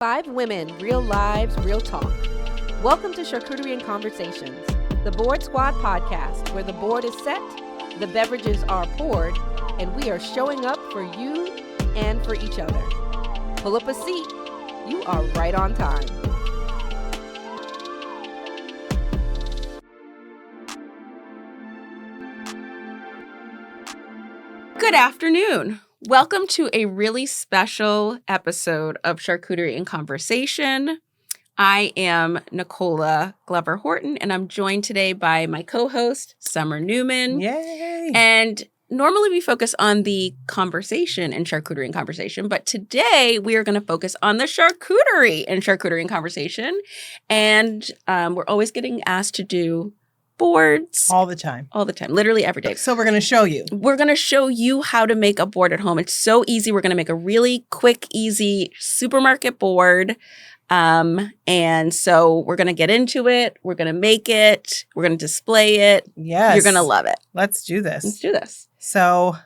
5 women, real lives, real talk. Welcome to Charcuterie Conversations, the Board Squad podcast, where the board is set, the beverages are poured, and we are showing up for you and for each other. Pull up a seat. You are right on time. Good afternoon. Welcome to a really special episode of Charcuterie Conversation. I am Nicola Glover Horton, and I'm joined today by my co-host, Summer Newman. Yay! And normally we focus on the conversation in Charcuterie Conversation, but today we are going to focus on the charcuterie in Charcuterie Conversation. And we're always getting asked to do boards. All the time. Literally every day. So we're going to show you. We're going to show you how to make a board at home. It's so easy. We're going to make a really quick, easy supermarket board. And so we're going to get into it. We're going to make it. We're going to display it. Yes. You're going to love it. Let's do this. Let's do this. So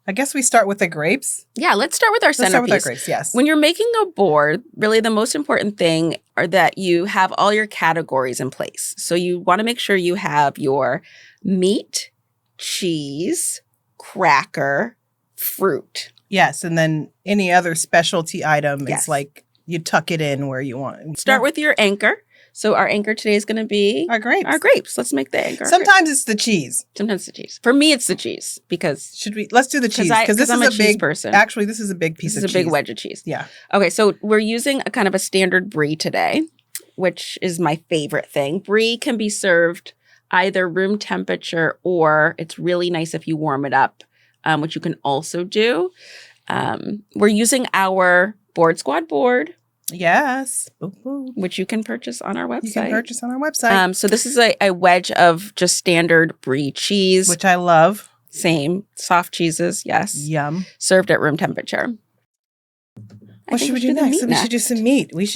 I guess we start with the grapes. Yeah, let's start with our centerpiece. Let's start with our grapes, yes. When you're making a board, really the most important thing are that you have all your categories in place. So you want to make sure you have your meat, cheese, cracker, fruit. Yes, and then any other specialty item, Yes. it's like you tuck it in where you want it. Start with your anchor. So our anchor today is going to be our grapes. Our grapes. Let's make the anchor. Sometimes it's the cheese. Sometimes it's the cheese. For me, it's the cheese because Let's do the cheese because this I'm is a a big cheese person. Actually, this is a big piece of cheese. This is a big wedge of cheese. Yeah. Okay, so we're using a kind of a standard Brie today, which is my favorite thing. Brie can be served either room temperature or it's really nice if you warm it up, which you can also do. We're using our Board Squad board. Yes. Boop, boop. Which you can purchase on our website. You can purchase on our website. So this is a wedge of just standard Brie cheese. Which I love. Same. Soft cheeses, yes. Yum. Served at room temperature. What should we do next? We should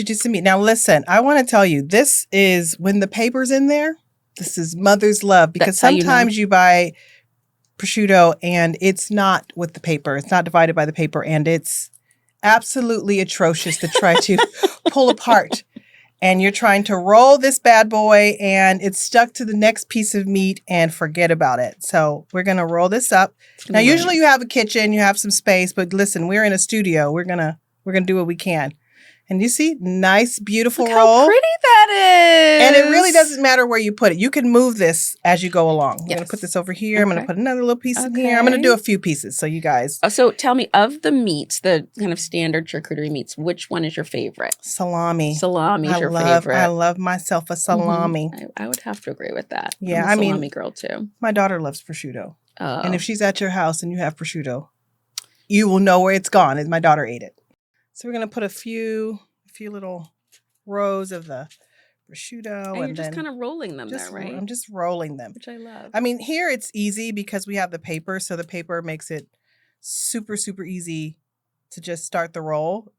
do some meat. Now, listen, I want to tell you, this is when the paper's in there, this is mother's love because sometimes you buy prosciutto and it's not with the paper. It's not divided by the paper and it's absolutely atrocious to try to pull apart. And you're trying to roll this bad boy and it's stuck to the next piece of meat and forget about it. So we're going to roll this up. Now, usually you have a kitchen, you have some space, but listen, we're in a studio. We're going to do what we can. And you see, nice, beautiful Look roll. how pretty that is. And it really doesn't matter where you put it. You can move this as you go along. I'm going to put this over here. I'm going to put another little piece in here. I'm going to do a few pieces. So you guys. So tell me, of the meats, the kind of standard charcuterie meats, which one is your favorite? Salami. Salami is your favorite. I love myself a salami. Mm-hmm. I would have to agree with that. Yeah, I'm a salami girl too. My daughter loves prosciutto. Oh. And if she's at your house and you have prosciutto, you will know where it's gone. And my daughter ate it. So we're going to put a few little rows of the prosciutto. And you're just kind of rolling them there, right? I'm just rolling them. Which I love. I mean, here it's easy because we have the paper. So the paper makes it super, super easy to just start the roll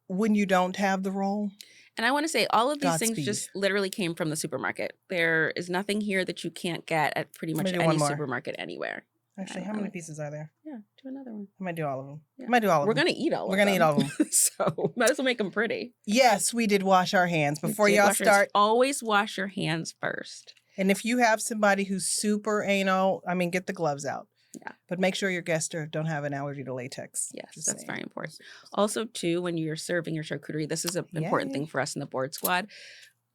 when you don't have the roll. And I want to say all of these Godspeed. things just literally came from the supermarket. There is nothing here that you can't get at pretty much any supermarket anywhere. Actually, how many pieces are there? Yeah, do another one. I might do all of them. Yeah. I might do all of them. We're going to eat all of them. We're going to eat all of them. So might as well make them pretty. Yes, we did wash our hands before y'all start. Always wash your hands first. And if you have somebody who's super anal, I mean, get the gloves out. Yeah. But make sure your guests don't have an allergy to latex. Yes, that's very important. Also, too, when you're serving your charcuterie, this is an important thing for us in the Board Squad.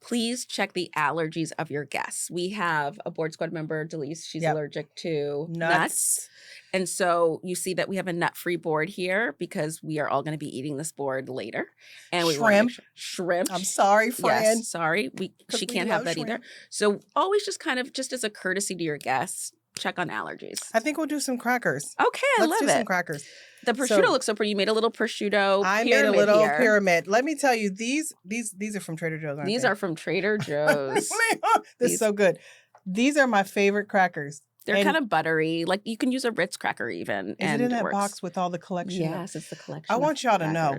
Please check the allergies of your guests. We have a Board Squad member, Delise. She's allergic to nuts. And so you see that we have a nut-free board here because we are all going to be eating this board later. And we shrimp. I'm sorry, friend. Yes, sorry. She can't have that either. So always just as a courtesy to your guests, check on allergies. I think we'll do some crackers. Okay, Let's do some crackers. The prosciutto looks so pretty. You made a little prosciutto I made a little pyramid. Let me tell you, these are from Trader Joe's, aren't they? These are from Trader Joe's. This is so good. These are my favorite crackers. They're kind of buttery. Like you can use a Ritz cracker even. Is it in that box with all the collection? Yes, it's the collection. I want y'all to know.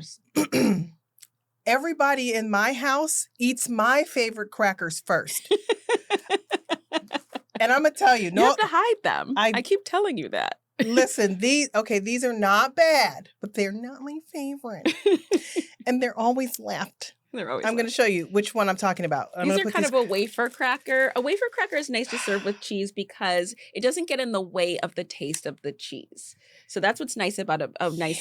Everybody in my house eats my favorite crackers first. And I'm going to tell you. You have to hide them. I keep telling you that. Listen, these are not bad, but they're not my favorite. And they're always left. I'm going to show you which one I'm talking about. These are kind of a wafer cracker. A wafer cracker is nice to serve with cheese because it doesn't get in the way of the taste of the cheese. So that's what's nice about a nice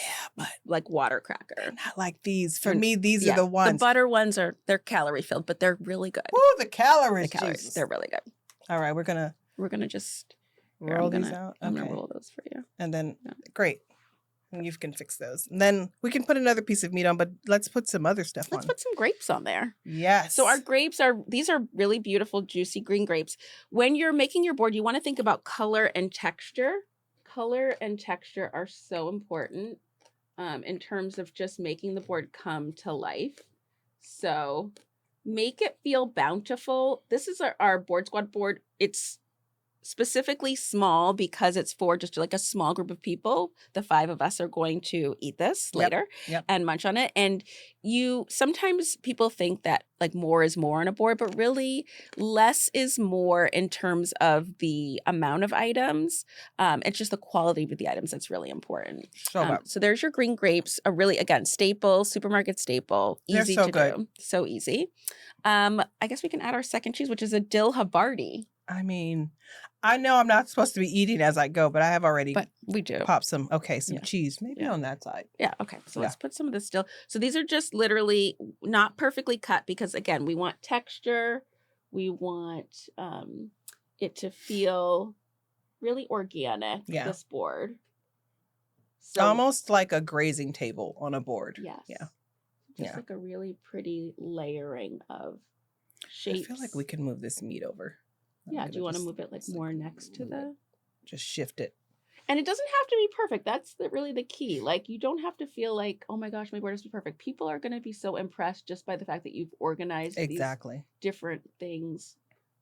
like water cracker. Not like these. For me, these are the ones. The butter ones they're calorie filled, but they're really good. Ooh, the calories. Jesus. They're really good. All right, we're gonna just roll these out. I'm gonna roll those for you. And then great. And you can fix those. And then we can put another piece of meat on, but let's put some other stuff on. Let's put some grapes on there. Yes. So our grapes these are really beautiful, juicy green grapes. When you're making your board, you want to think about color and texture. Color and texture are so important in terms of just making the board come to life. So make it feel bountiful. This is our Board Squad board. It's specifically small because it's for just like a small group of people. The 5 of us are going to eat this later and munch on it. And sometimes people think that like more is more on a board, but really less is more in terms of the amount of items. It's just the quality of the items that's really important. So there's your green grapes, a really, again, staple, supermarket staple, easy to do. So easy. I guess we can add our second cheese, which is a dill Havarti. I mean, I know I'm not supposed to be eating as I go, but I have already popped some cheese, maybe on that side. Yeah, okay. So let's put some of this still. So these are just literally not perfectly cut because, again, we want texture. We want it to feel really organic, this board. So, almost like a grazing table on a board. Yes. Yeah. Just like a really pretty layering of shapes. I feel like we can move this meat over. Yeah, do you want to move it like more next to the... Just shift it. And it doesn't have to be perfect. That's really the key. Like, you don't have to feel like, oh my gosh, my board has to be perfect. People are going to be so impressed just by the fact that you've organized these different things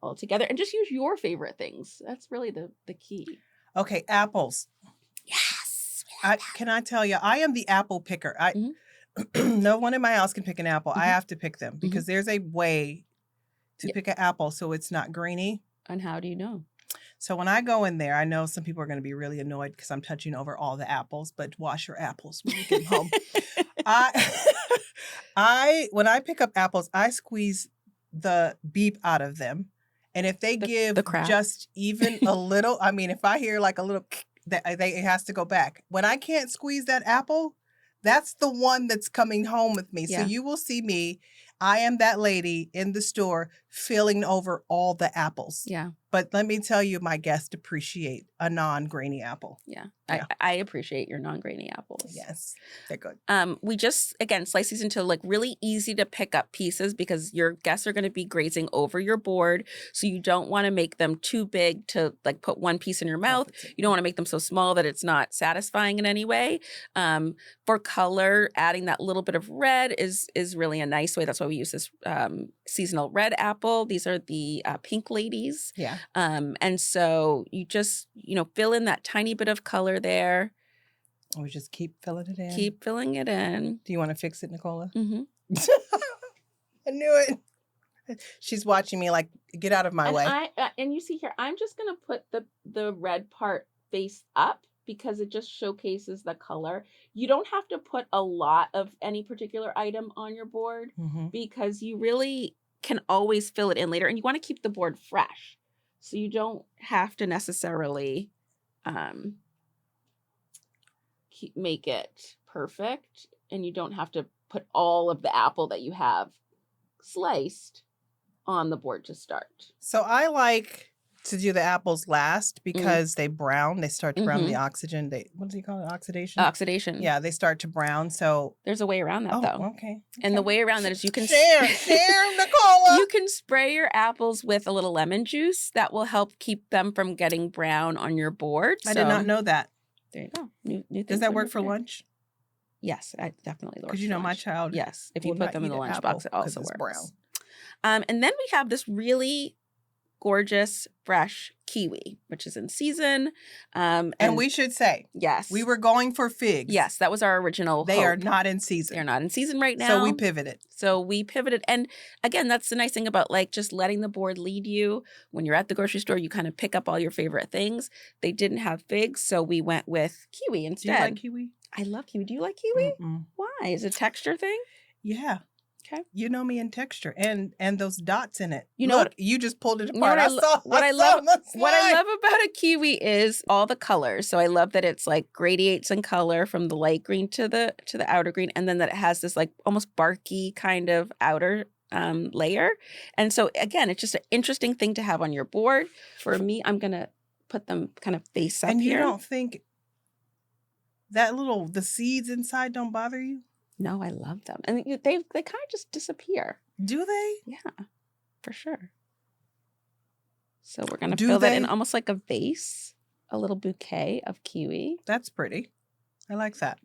all together. And just use your favorite things. That's really the key. Okay, apples. Yes. Can I tell you, I am the apple picker. No one in my house can pick an apple. I have to pick them because there's a way to pick an apple so it's not grainy. And how do you know? So when I go in there, I know some people are going to be really annoyed because I'm touching over all the apples, but wash your apples when you get home. When I pick up apples, I squeeze the beep out of them. And if they give just even a little, I mean, if I hear like a little, it has to go back. When I can't squeeze that apple, that's the one that's coming home with me. Yeah. So you will see me. I am that lady in the store filling over all the apples. Yeah. But let me tell you, my guests appreciate a non-grainy apple. Yeah. I appreciate your non-grainy apples. Yes. They're good. We just, again, slice these into like really easy to pick up pieces because your guests are going to be grazing over your board. So you don't want to make them too big to like put one piece in your mouth. You don't want to make them so small that it's not satisfying in any way. For color, adding that little bit of red is really a nice way. That's why we use this seasonal red apple. These are the pink ladies. Yeah. And so you just, fill in that tiny bit of color there. We just keep filling it in. Keep filling it in. Do you want to fix it, Nicola? Mm-hmm. I knew it. She's watching me like, get out of my way. And you see here, I'm just going to put the red part face up because it just showcases the color. You don't have to put a lot of any particular item on your board because you really can always fill it in later. And you want to keep the board fresh. So you don't have to necessarily make it perfect. And you don't have to put all of the apple that you have sliced on the board to start. So I like to do the apples last because they brown. They start to brown the oxygen. What do you call it? Oxidation? Oxidation. Yeah, they start to brown. So there's a way around that though. Okay. And the way around that is you can share, Nicola. You can spray your apples with a little lemon juice that will help keep them from getting brown on your board. I did not know that. There you go. New Does that work for lunch? Yes, I definitely works. Because my child. Yes, if you put them in the lunchbox, it also works. Brown. And then we have this really gorgeous, fresh kiwi, which is in season. And we should say, yes, we were going for figs. Yes, that was our original They hope. are not in season. They're not in season right now. So we pivoted. And again, that's the nice thing about like just letting the board lead you. When you're at the grocery store, you kind of pick up all your favorite things. They didn't have figs, so we went with kiwi instead. Do you like kiwi? I love kiwi. Do you like kiwi? Mm-mm. Why? Is it a texture thing? Yeah. Okay. You know me in texture and those dots in it. You know Look, you just pulled it apart. What I love about a kiwi is all the colors. So I love that it's like gradiates in color from the light green to the outer green, and then that it has this like almost barky kind of outer layer. And so again, it's just an interesting thing to have on your board. For me, I'm gonna put them kind of face up. And you here. don't think that the seeds inside don't bother you? No, I love them. And they kind of just disappear. Do they? Yeah, for sure. So we're going to fill that in almost like a vase, a little bouquet of kiwi. That's pretty. I like that.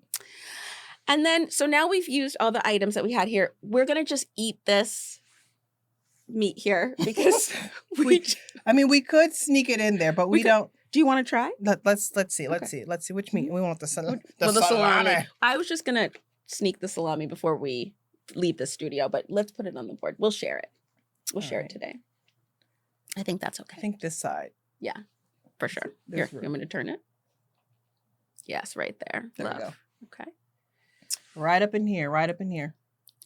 And then, so now we've used all the items that we had here. We're going to just eat this meat here because we could sneak it in there, but we don't. Do you want to try? Let's see. Let's see which meat. We want the salami. The salami. I was just going to sneak the salami before we leave the studio, but let's put it on the board. We'll share it. We'll share it today. I think that's okay. I think this side. Yeah, for sure. Here, you want me to turn it? Yes, right there. There we go. Okay. Right up in here.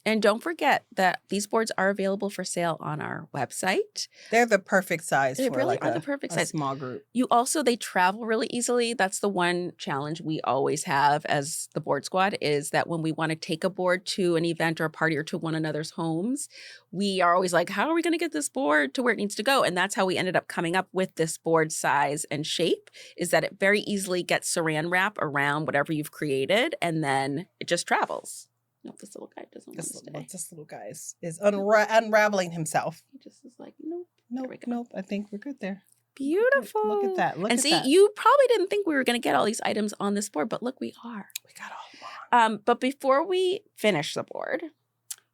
And don't forget that these boards are available for sale on our website. They're the perfect size They for really like are the perfect size. Small group. They travel really easily. That's the one challenge we always have as the board squad is that when we want to take a board to an event or a party or to one another's homes, we are always like, how are we going to get this board to where it needs to go? And that's how we ended up coming up with this board size and shape is that it very easily gets saran wrap around whatever you've created and then it just travels. No, this little guy doesn't want to stay. This little guy is unraveling himself. He just is like, nope. Nope. I think we're good there. Beautiful. Look at that. And see, you probably didn't think we were going to get all these items on this board, but look, we are. We got all of them. But before we finish the board,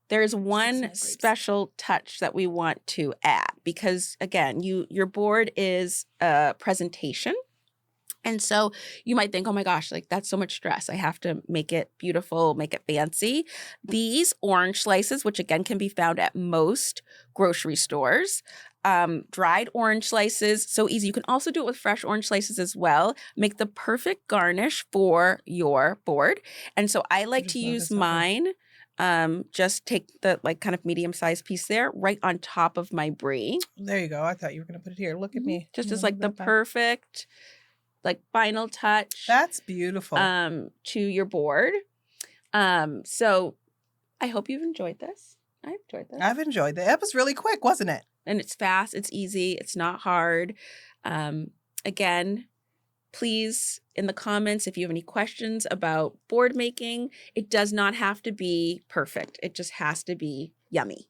there's one special touch that we want to add because, again, your board is a presentation. And so you might think, oh my gosh, like that's so much stress. I have to make it beautiful, make it fancy. These orange slices, which again can be found at most grocery stores, dried orange slices, so easy. You can also do it with fresh orange slices as well. Make the perfect garnish for your board. And so I like to use mine. Just take the like kind of medium-sized piece there right on top of my Brie. There you go. I thought you were going to put it here. Look at me. Just as like the perfect like final touch. That's beautiful. To your board. So I hope you've enjoyed this. I enjoyed this. I've enjoyed it. That was really quick, wasn't it? And it's fast. It's easy. It's not hard. Again, please, in the comments, if you have any questions about board making, it does not have to be perfect. It just has to be yummy.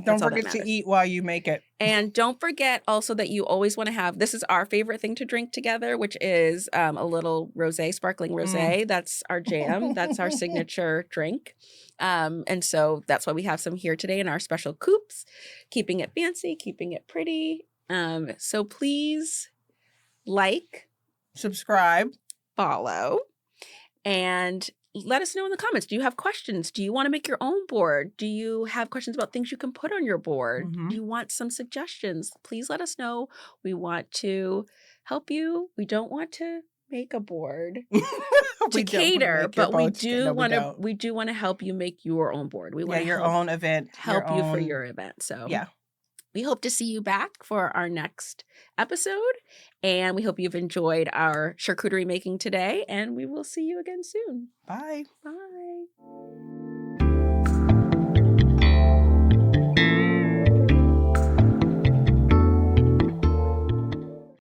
Don't forget to eat while you make it. And don't forget also that you always want to have, this is our favorite thing to drink together, which is a little rosé, sparkling rosé. That's our jam. That's our signature drink. And so that's why we have some here today in our special coupes, keeping it fancy, keeping it pretty. So please like, subscribe, follow, and let us know in the comments. Do you have questions? Do you want to make your own board? Do you have questions about things you can put on your board? Mm-hmm. Do you want some suggestions? Please let us know. We want to help you. We don't want to make a board to cater, but we do want to help you make your own board. We want your own event, help you for your event. So yeah. We hope to see you back for our next episode, and we hope you've enjoyed our charcuterie making today, and we will see you again soon. Bye. Bye.